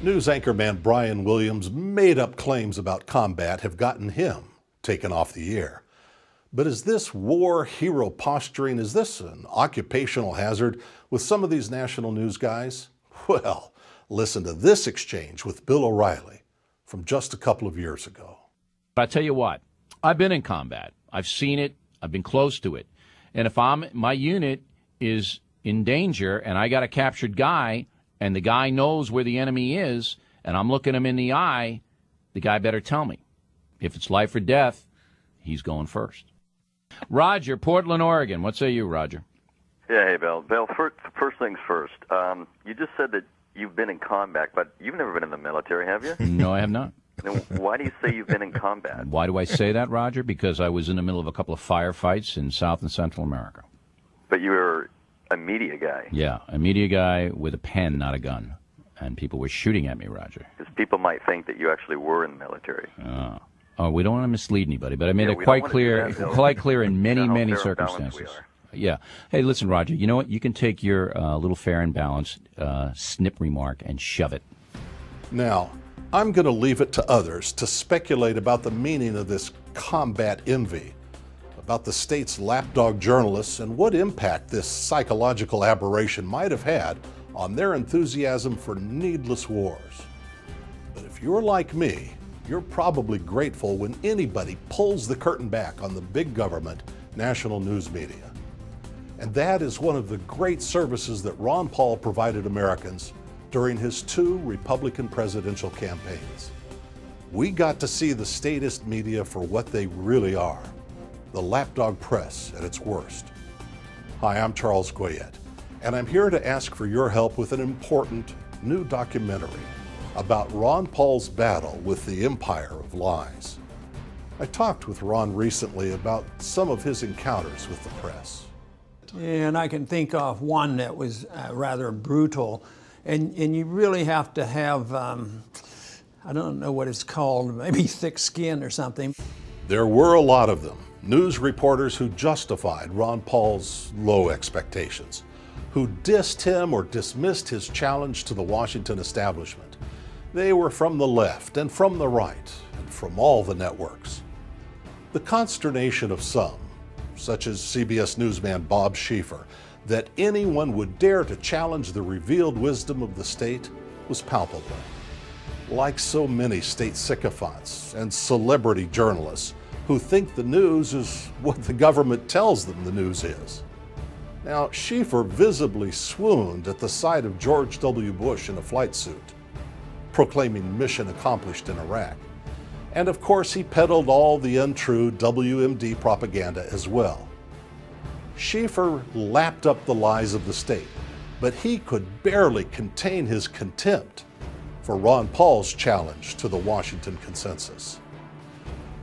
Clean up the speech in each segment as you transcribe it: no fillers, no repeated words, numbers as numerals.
News anchorman Brian Williams' made-up claims about combat have gotten him taken off the air. But is this war hero posturing, is this an occupational hazard with some of these national news guys? Well, listen to this exchange with Bill O'Reilly from just a couple of years ago. But I tell you what, I've been in combat. I've seen it. I've been close to it. And if my unit is in danger and I got a captured guy and the guy knows where the enemy is and I'm looking him in the eye, the guy better tell me. If it's life or death, he's going first. Roger, Portland, Oregon. What say you, Roger? Yeah, hey, Bill. Bill, first things first. You just said that you've been in combat, but you've never been in the military, have you? No, I have not. Then why do you say you've been in combat? Why do I say that, Roger? Because I was in the middle of a couple of firefights in South and Central America. But you were a media guy. Yeah, a media guy with a pen, not a gun. And people were shooting at me, Roger. Because people might think that you actually were in the military. Oh, we don't want to mislead anybody, but I made it quite clear in many circumstances. Yeah. Hey, listen, Roger, you know what? You can take your little fair and balanced snip remark and shove it. Now, I'm going to leave it to others to speculate about the meaning of this combat envy, about the state's lapdog journalists and what impact this psychological aberration might have had on their enthusiasm for needless wars. But if you're like me, you're probably grateful when anybody pulls the curtain back on the big government national news media. And that is one of the great services that Ron Paul provided Americans during his 2 Republican presidential campaigns. We got to see the statist media for what they really are, the Lapdog Press at its worst. Hi, I'm Charles Goyette, and I'm here to ask for your help with an important new documentary about Ron Paul's battle with the empire of lies. I talked with Ron recently about some of his encounters with the press. And I can think of one that was rather brutal. And you really have to have, I don't know what it's called, maybe thick skin or something. There were a lot of them, news reporters who justified Ron Paul's low expectations, who dissed him or dismissed his challenge to the Washington establishment. They were from the left and from the right and from all the networks. The consternation of some, such as CBS newsman Bob Schieffer, that anyone would dare to challenge the revealed wisdom of the state was palpable. Like so many state sycophants and celebrity journalists who think the news is what the government tells them the news is. Now, Schieffer visibly swooned at the sight of George W. Bush in a flight suit, proclaiming mission accomplished in Iraq. And of course, he peddled all the untrue WMD propaganda as well. Schieffer lapped up the lies of the state, but he could barely contain his contempt for Ron Paul's challenge to the Washington consensus.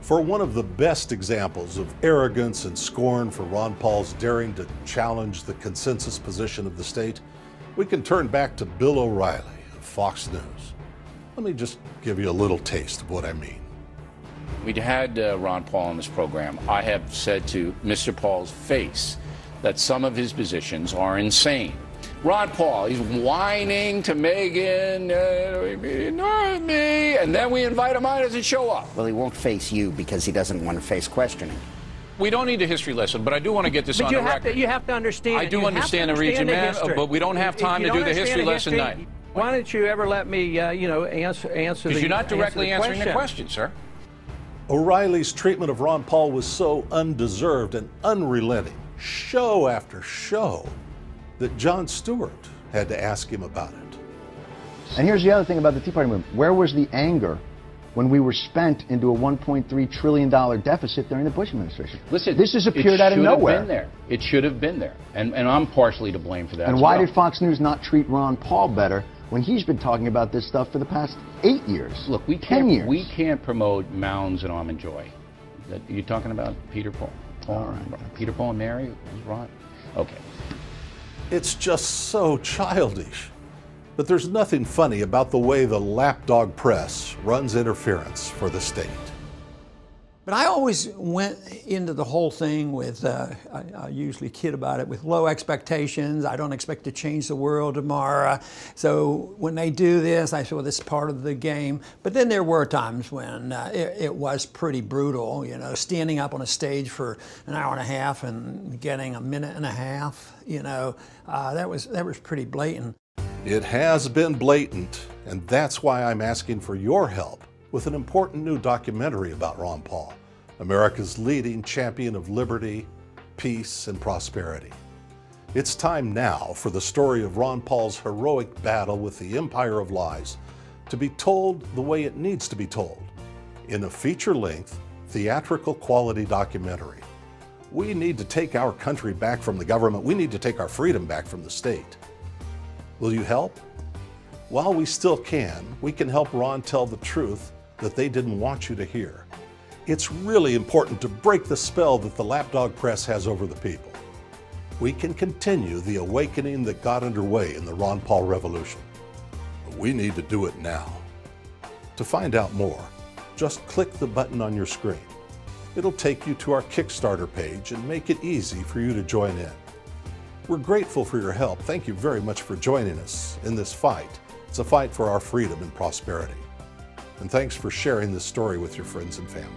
For one of the best examples of arrogance and scorn for Ron Paul's daring to challenge the consensus position of the state, we can turn back to Bill O'Reilly of Fox News. Let me just give you a little taste of what I mean. We'd had Ron Paul on this program. I have said to Mr. Paul's face that some of his positions are insane. Ron Paul, he's whining to Megan, not me, and then we invite him on, he doesn't show up. Well, he won't face you because he doesn't want to face questioning. We don't need a history lesson, but I do want to get this on the record. You have to understand. I do understand the region, man, but we don't have time to do the history lesson tonight. Why don't you ever let me, answer the Because you're not directly answering the question, sir. O'Reilly's treatment of Ron Paul was so undeserved and unrelenting, show after show, that Jon Stewart had to ask him about it. And here's the other thing about the Tea Party movement. Where was the anger when we were spent into a $1.3 trillion deficit during the Bush administration? Listen, this has appeared out of nowhere. It should have been there. And I'm partially to blame for that. And why did Fox News not treat Ron Paul better when he's been talking about this stuff for the past 8 years? Look, 10 years. We can't promote mounds and almond joy. You're talking about Peter Paul? All right. Peter Paul and Mary? Who's Ron? Okay. It's just so childish. But there's nothing funny about the way the Lapdog Press runs interference for the state. But I always went into the whole thing with, I usually kid about it, with low expectations. I don't expect to change the world tomorrow. So when they do this, I say, well, this is part of the game. But then there were times when it was pretty brutal, you know, standing up on a stage for an hour and a half and getting a minute and a half, you know, that was pretty blatant. It has been blatant, and that's why I'm asking for your help with an important new documentary about Ron Paul, America's leading champion of liberty, peace, and prosperity. It's time now for the story of Ron Paul's heroic battle with the empire of lies to be told the way it needs to be told, in a feature-length, theatrical quality documentary. We need to take our country back from the government. We need to take our freedom back from the state. Will you help? While we still can, we can help Ron tell the truth that they didn't want you to hear. It's really important to break the spell that the Lapdog Press has over the people. We can continue the awakening that got underway in the Ron Paul Revolution. But we need to do it now. To find out more, just click the button on your screen. It'll take you to our Kickstarter page and make it easy for you to join in. We're grateful for your help. Thank you very much for joining us in this fight. It's a fight for our freedom and prosperity. And thanks for sharing this story with your friends and family.